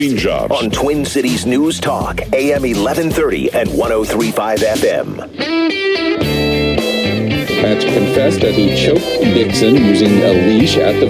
Jobs. On Twin Cities News Talk, AM 1130 and 103.5 FM. Patrick confessed that he choked Dixon using a leash at the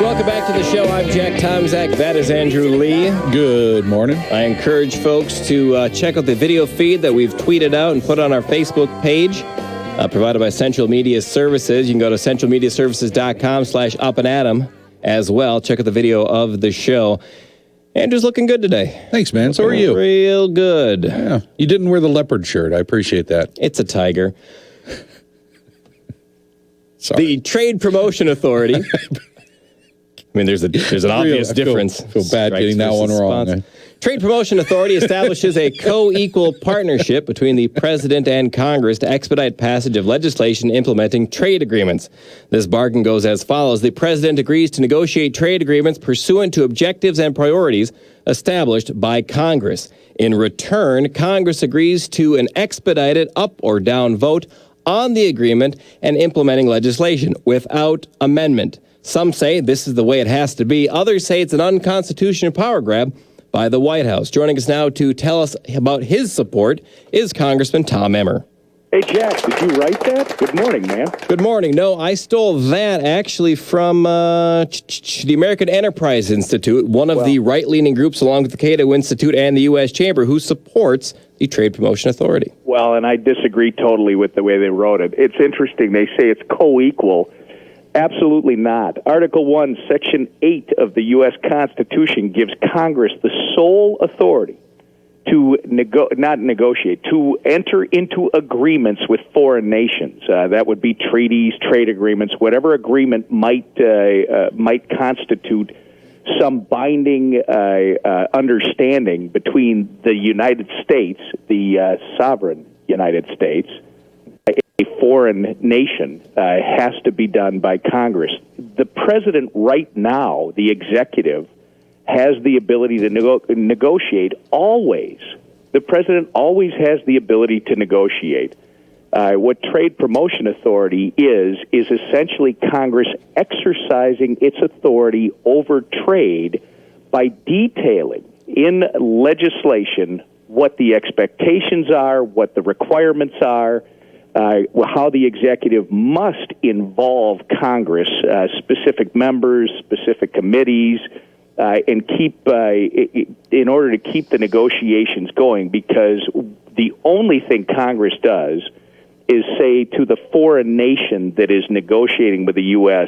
Welcome back to the show. I'm Jack Tomzak. That is Andrew Lee. Good morning. I encourage folks to check out the video feed that we've tweeted out and put on our Facebook page, provided by Central Media Services. You can go to centralmediaservices.com/UpAndAtem as well. Check out the video of the show. Andrew's looking good today. Thanks, man. So are you. Real good. Yeah. You didn't wear the leopard shirt. I appreciate that. It's a tiger. Sorry. The Trade Promotion Authority. I mean, there's an obvious difference. I feel bad getting that one wrong. Trade Promotion Authority establishes a co-equal partnership between the President and Congress to expedite passage of legislation implementing trade agreements. This bargain goes as follows. The President agrees to negotiate trade agreements pursuant to objectives and priorities established by Congress. In return, Congress agrees to an expedited up or down vote on the agreement and implementing legislation without amendment. Some say this is the way it has to be. Others say it's an unconstitutional power grab by the White House. Joining us now to tell us about his support is Congressman Tom Emmer. Hey, Jack, did you write that? Good morning, man. Good morning. No, I stole that actually from the American Enterprise Institute, one of the right-leaning groups along with the Cato Institute and the U.S. Chamber who supports the Trade Promotion Authority. Well, and I disagree totally with the way they wrote it. It's interesting. They say it's co-equal. Absolutely not. Article 1, Section 8 of the U.S. Constitution gives Congress the sole authority to to enter into agreements with foreign nations. That would be treaties, trade agreements, whatever agreement might constitute some binding understanding between the United States, the sovereign United States, a foreign nation, has to be done by Congress. The president right now, the executive, has the ability to negotiate always. The president always has the ability to negotiate. What Trade Promotion Authority is essentially Congress exercising its authority over trade by detailing in legislation what the expectations are, what the requirements are, how the executive must involve Congress, specific members, specific committees, and in order to keep the negotiations going, because the only thing Congress does is say to the foreign nation that is negotiating with the U.S.,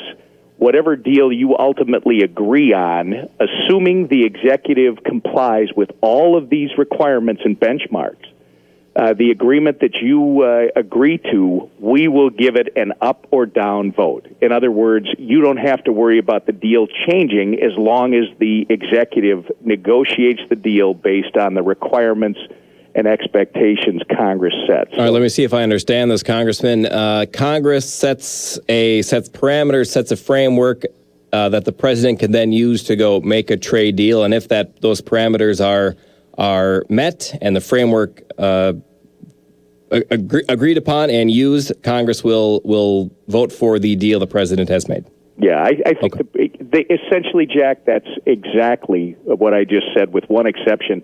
whatever deal you ultimately agree on, assuming the executive complies with all of these requirements and benchmarks, the agreement that you agree to, we will give it an up or down vote. In other words, you don't have to worry about the deal changing as long as the executive negotiates the deal based on the requirements and expectations Congress sets. All right, let me see if I understand this, Congressman. Congress sets parameters, sets a framework that the president can then use to go make a trade deal, and if those parameters are met and the framework agreed upon and used, Congress will vote for the deal the president has made. Yeah, I think essentially, Jack, that's exactly what I just said, with one exception.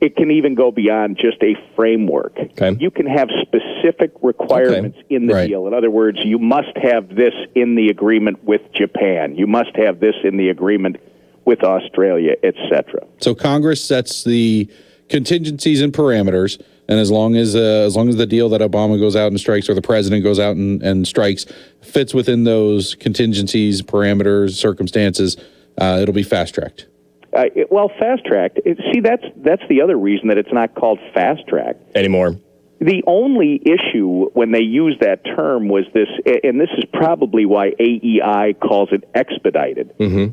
It can even go beyond just a framework. Okay. You can have specific requirements in the deal. In other words, you must have this in the agreement with Japan. You must have this in the agreement with Australia, etc. So Congress sets the contingencies and parameters, and as long as the deal that Obama goes out and strikes, or the president goes out and strikes, fits within those contingencies, parameters, circumstances, it'll be fast-tracked. Fast-tracked. See, that's the other reason that it's not called fast-tracked Anymore. The only issue when they used that term was this, and this is probably why AEI calls it expedited. Mm-hmm.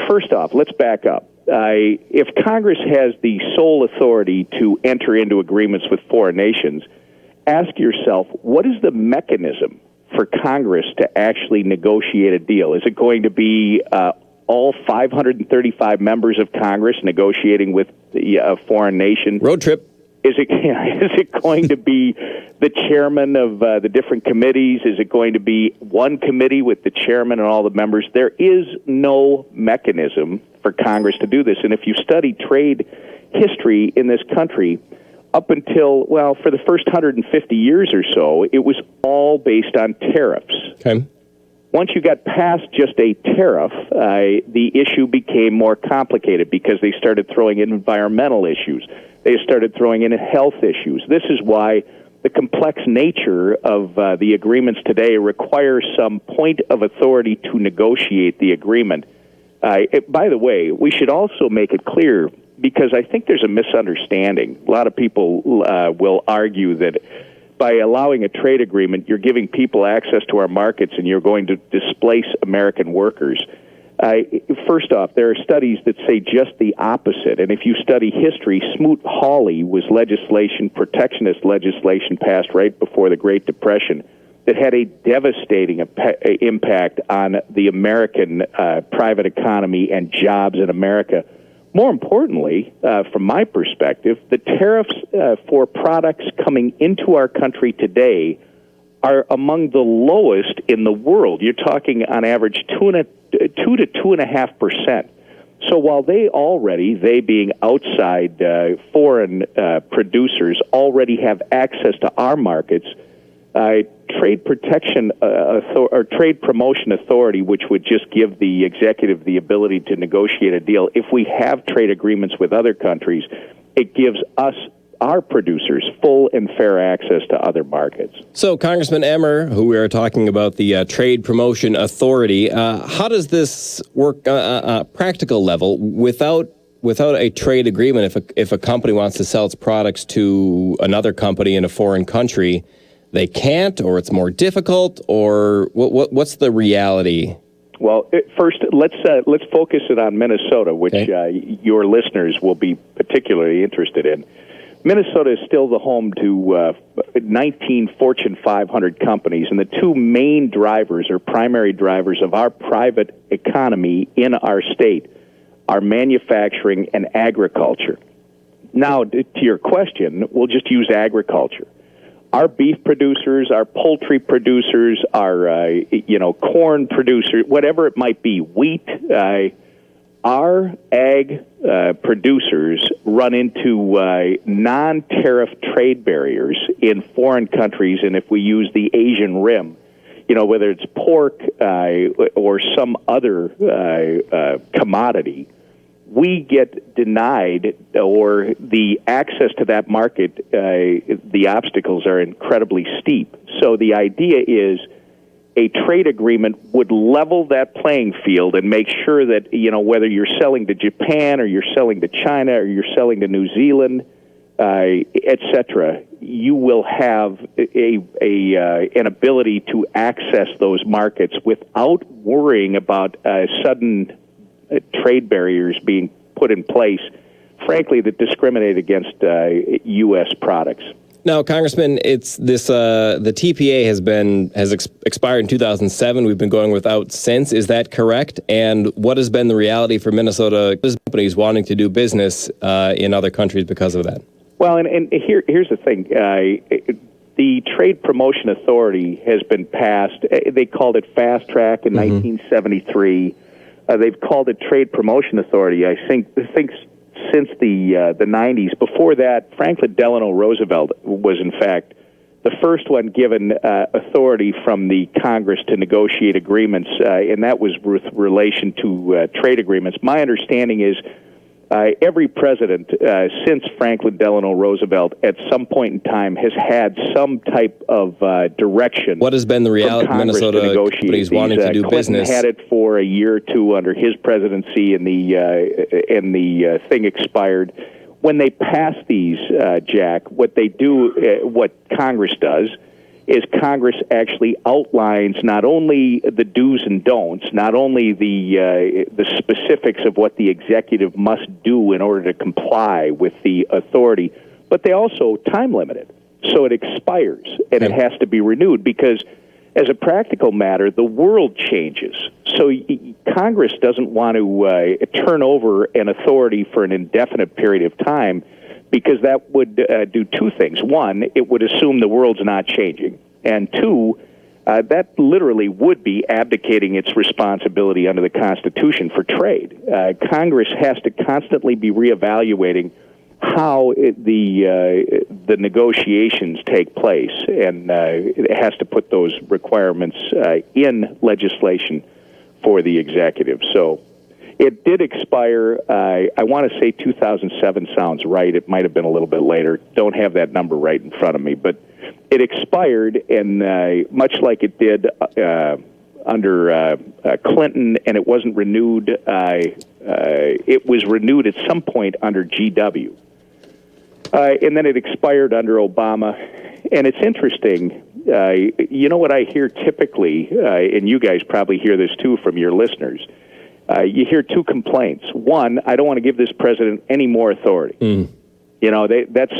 First off, let's back up. If Congress has the sole authority to enter into agreements with foreign nations, ask yourself, what is the mechanism for Congress to actually negotiate a deal? Is it going to be all 535 members of Congress negotiating with a foreign nation? Road trip. Is it going to be the chairman of the different committees? Is it going to be one committee with the chairman and all the members? There is no mechanism for Congress to do this. And if you study trade history in this country, up until, well, for the first 150 years or so, it was all based on tariffs. Okay. Once you got past just a tariff, the issue became more complicated because they started throwing in environmental issues. They started throwing in health issues. This is why the complex nature of the agreements today requires some point of authority to negotiate the agreement. By the way, we should also make it clear, because I think there's a misunderstanding. A lot of people will argue that by allowing a trade agreement, you're giving people access to our markets and you're going to displace American workers. First off, there are studies that say just the opposite. And if you study history, Smoot-Hawley was protectionist legislation passed right before the Great Depression that had a devastating impact on the American private economy and jobs in America. More importantly, from my perspective, the tariffs for products coming into our country today are among the lowest in the world. You're talking on average 2 to 2.5%. So while they being outside foreign producers, already have access to our markets, trade protection or trade promotion authority, which would just give the executive the ability to negotiate a deal. If we have trade agreements with other countries, it gives us, our producers, full and fair access to other markets. So, Congressman Emmer, who we are talking about, the Trade Promotion Authority, how does this work on a practical level without a trade agreement? If a company wants to sell its products to another company in a foreign country, they can't, or it's more difficult, or what's the reality? Well, first, let's focus it on Minnesota, which your listeners will be particularly interested in. Minnesota is still the home to 19 Fortune 500 companies, and the two main drivers or primary drivers of our private economy in our state are manufacturing and agriculture. Now, to your question, we'll just use agriculture. Our beef producers, our poultry producers, our corn producers, whatever it might be, wheat, our ag producers run into non-tariff trade barriers in foreign countries, and if we use the Asian Rim, whether it's pork or some other commodity, we get denied, or the access to that market, the obstacles are incredibly steep. So the idea is a trade agreement would level that playing field and make sure that, whether you're selling to Japan or you're selling to China or you're selling to New Zealand, et cetera, you will have an ability to access those markets without worrying about sudden trade barriers being put in place, frankly, that discriminate against U.S. products. Now, Congressman, it's this. The TPA has expired in 2007. We've been going without since. Is that correct? And what has been the reality for Minnesota companies wanting to do business in other countries because of that? Well, and here's the thing. The Trade Promotion Authority has been passed. They called it Fast Track in 1973. They've called it Trade Promotion Authority, I think since the 90s. Before that, Franklin Delano Roosevelt was, in fact, the first one given authority from the Congress to negotiate agreements, and that was with relation to trade agreements. My understanding is every president since Franklin Delano Roosevelt at some point in time has had some type of direction. What has been the reality of Minnesota companies wanting to do Clinton business? Had it for a year or two under his presidency, and the thing expired. When they pass these, Jack, what they do, what Congress does, is Congress actually outlines not only the do's and don'ts, not only the specifics of what the executive must do in order to comply with the authority, but they also time limit it. So it expires, and it has to be renewed because, as a practical matter, the world changes. So Congress doesn't want to turn over an authority for an indefinite period of time because that would do two things. One, it would assume the world's not changing. And two, that literally would be abdicating its responsibility under the Constitution for trade. Congress has to constantly be reevaluating how the negotiations take place, and it has to put those requirements in legislation for the executive. So it did expire, I want to say 2007 sounds right. It might have been a little bit later. Don't have that number right in front of me, but it expired, and much like it did under Clinton, and it wasn't renewed, it was renewed at some point under GW. And then it expired under Obama. And it's interesting, you know what I hear typically, and you guys probably hear this too from your listeners, you hear two complaints. One, I don't want to give this president any more authority. You know, that's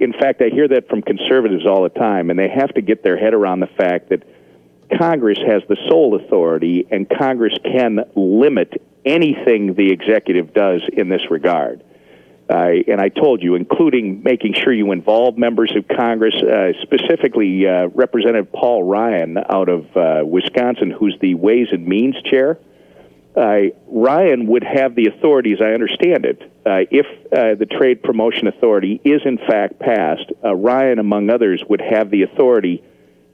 in fact, I hear that from conservatives all the time, and they have to get their head around the fact that Congress has the sole authority, and Congress can limit anything the executive does in this regard. And I told you, including making sure you involve members of Congress, specifically Representative Paul Ryan out of Wisconsin, who's the Ways and Means chair. Ryan would have the authority, as I understand it, if the Trade Promotion Authority is in fact passed. Ryan, among others, would have the authority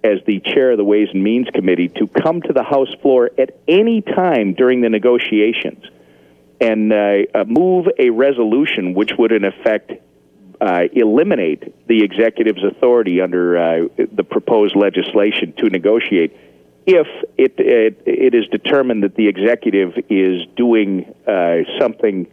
as the chair of the Ways and Means Committee to come to the House floor at any time during the negotiations and move a resolution which would, in effect, eliminate the executive's authority under the proposed legislation to negotiate if it is determined that the executive is doing something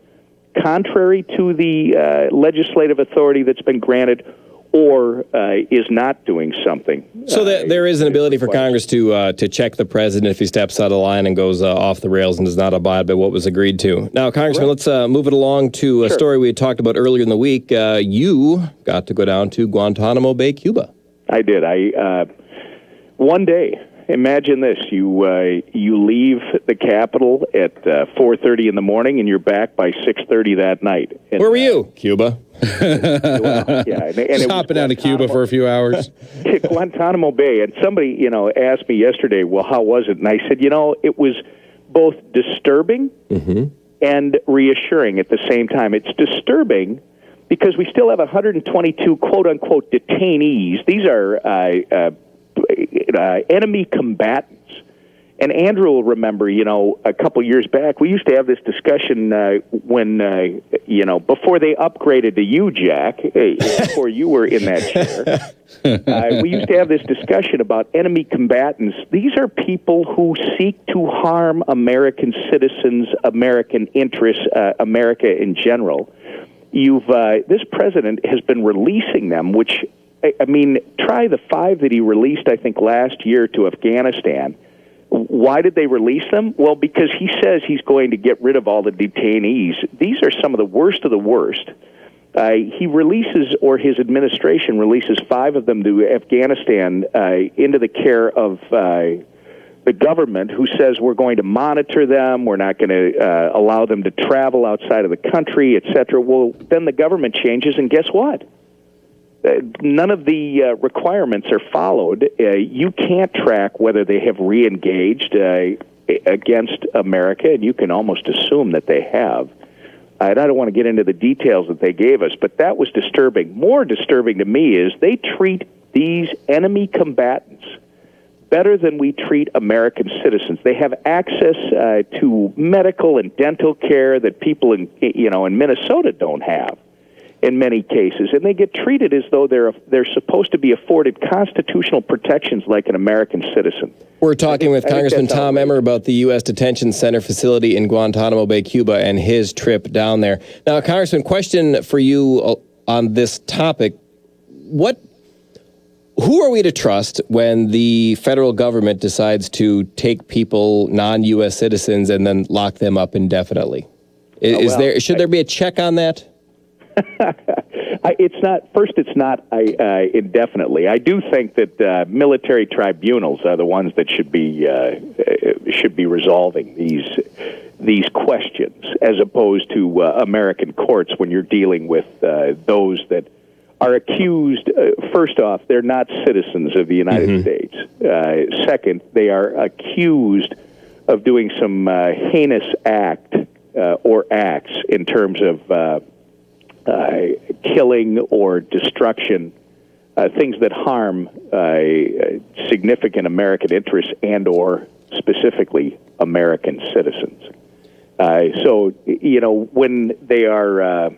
contrary to the legislative authority that's been granted, or is not doing something. So there is an ability for Congress to check the president if he steps out of line and goes off the rails and does not abide by what was agreed to. Now, Congressman, let's move it along to a story we had talked about earlier in the week. You got to go down to Guantanamo Bay, Cuba. I did. One day. Imagine this: you leave the Capitol at 4:30 in the morning, and you're back by 6:30 that night. And, where were you? Cuba. Well, yeah, and hopping down to Cuba for a few hours. Guantanamo Bay, and somebody asked me yesterday, well, how was it? And I said, it was both disturbing and reassuring at the same time. It's disturbing because we still have 122 quote unquote detainees. These are enemy combatants. And Andrew will remember, a couple years back, we used to have this discussion when, before they upgraded to you, Jack, before you were in that chair, we used to have this discussion about enemy combatants. These are people who seek to harm American citizens, American interests, America in general. This president has been releasing them, which, try the 5 that he released, I think, last year to Afghanistan. Why did they release them? Well, because he says he's going to get rid of all the detainees. These are some of the worst of the worst. He releases, or his administration releases, 5 of them to Afghanistan into the care of the government, who says we're going to monitor them, we're not going to allow them to travel outside of the country, etc. Well, then the government changes, and guess what? None of the requirements are followed. You can't track whether they have re-engaged against America, and you can almost assume that they have. I don't want to get into the details that they gave us, but that was disturbing. More disturbing to me is they treat these enemy combatants better than we treat American citizens. They have access to medical and dental care that people in Minnesota don't have in many cases, and they get treated as though they're supposed to be afforded constitutional protections like an American citizen. We're talking with Congressman Tom Emmer about the U.S. Detention Center facility in Guantanamo Bay, Cuba, and his trip down there. Now, Congressman, question for you on this topic. Who are we to trust when the federal government decides to take people, non-U.S. citizens, and then lock them up indefinitely? Should there be a check on that? It's not indefinitely. I do think that military tribunals are the ones that should be resolving these questions. as opposed to American courts when you're dealing with those that are accused. First off, they're not citizens of the United States. Second, they are accused of doing some heinous act or acts in terms of killing or destruction, things that harm significant American interests and or specifically American citizens. So, when they are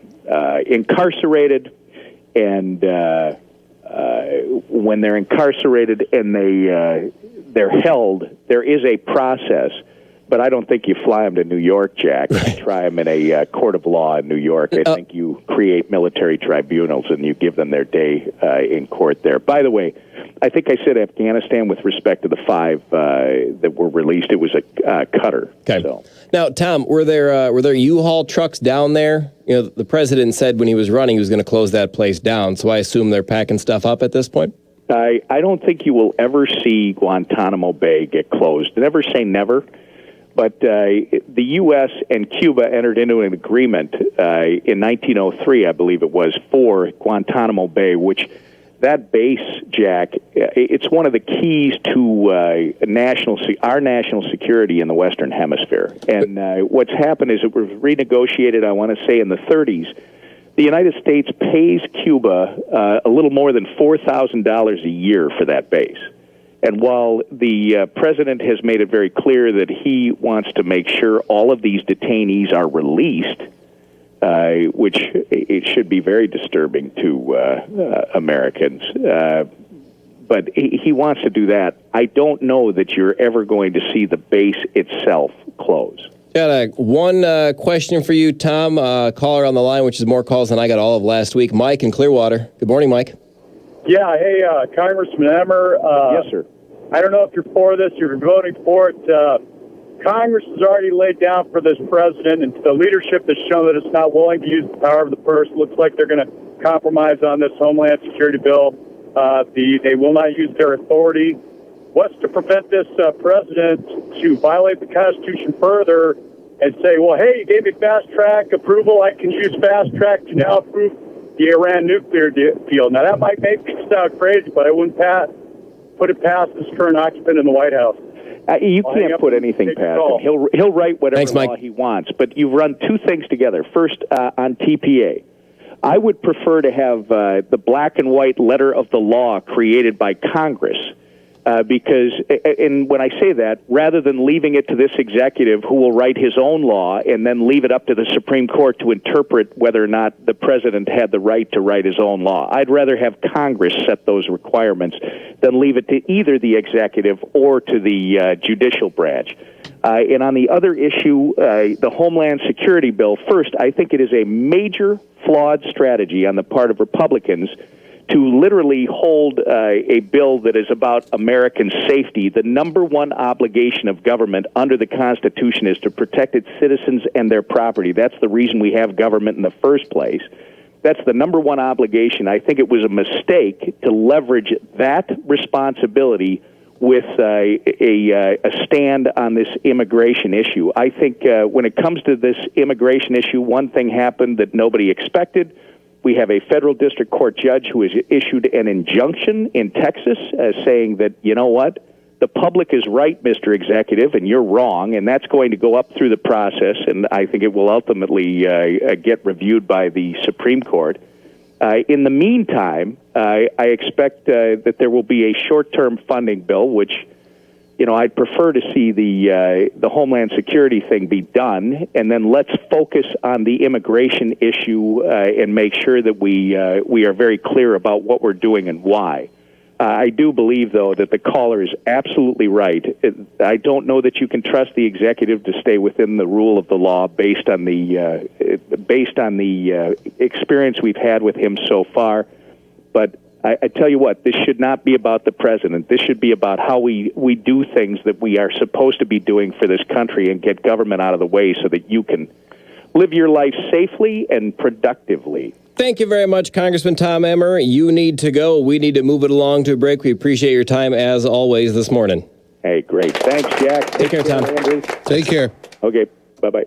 incarcerated and when they're incarcerated and they're held, there is a process. But I don't think you fly them to New York, Jack, and try them in a court of law in New York. I think you create military tribunals and you give them their day in court there. By the way, I think I said Afghanistan with respect to the 5 that were released. It was a cutter. Okay. So. Now, Tom, were there U-Haul trucks down there? The president said when he was running he was going to close that place down, so I assume they're packing stuff up at this point? I don't think you will ever see Guantanamo Bay get closed. Never say never. But the U.S. and Cuba entered into an agreement in 1903, I believe it was, for Guantanamo Bay, which that base, Jack, it's one of the keys to our national security in the Western Hemisphere. And what's happened is it was renegotiated, I want to say, in the 30s. The United States pays Cuba a little more than $4,000 a year for that base. And while the president has made it very clear that he wants to make sure all of these detainees are released, which it should be very disturbing to Americans, but he wants to do that, I don't know that you're ever going to see the base itself close. Got one question for you, Tom. Caller on the line, which is more calls than I got all of last week. Mike in Clearwater. Good morning, Mike. Yeah, hey, Congressman Emmer. Yes, sir. I don't know if you're for this, you're voting for it. Congress has already laid down for this president, and the leadership has shown that it's not willing to use the power of the purse. Looks like they're going to compromise on this Homeland Security bill. They will not use their authority. What's to prevent this president to violate the Constitution further and say, well, hey, you gave me fast-track approval. I can use fast-track to now approve the Iran nuclear deal. Now, that might make me sound crazy, but I wouldn't put it past this current occupant in the White House. You can't put anything past him. He'll write whatever law he wants. But you've run two things together. First, on TPA, I would prefer to have the black and white letter of the law created by Congress. Because, and when I say that, rather than leaving it to this executive who will write his own law and then leave it up to the Supreme Court to interpret whether or not the president had the right to write his own law, I'd rather have Congress set those requirements than leave it to either the executive or to the judicial branch. And on the other issue, the Homeland Security bill, first, I think it is a major flawed strategy on the part of Republicans to literally hold a bill that is about American safety. The number one obligation of government under the Constitution is to protect its citizens and their property. That's the reason we have government in the first place. That's the number one obligation. I think it was a mistake to leverage that responsibility with a stand on this immigration issue. I think when it comes to this immigration issue, one thing happened that nobody expected. We have a federal district court judge who has issued an injunction in Texas saying that, you know what, the public is right, Mr. Executive, and you're wrong, and that's going to go up through the process, and I think it will ultimately get reviewed by the Supreme Court. In the meantime, I expect that there will be a short-term funding bill, which, you know, I'd prefer to see the Homeland Security thing be done, and then let's focus on the immigration issue and make sure that we are very clear about what we're doing and why. I do believe, though, that the caller is absolutely right. I don't know that you can trust the executive to stay within the rule of the law based on the experience we've had with him so far. But I tell you what, this should not be about the president. This should be about how we do things that we are supposed to be doing for this country and get government out of the way so that you can live your life safely and productively. Thank you very much, Congressman Tom Emmer. You need to go. We need to move it along to a break. We appreciate your time, as always, this morning. Hey, great. Thanks, Jack. Take care, Tom. Andrew. Take care. Okay, bye-bye.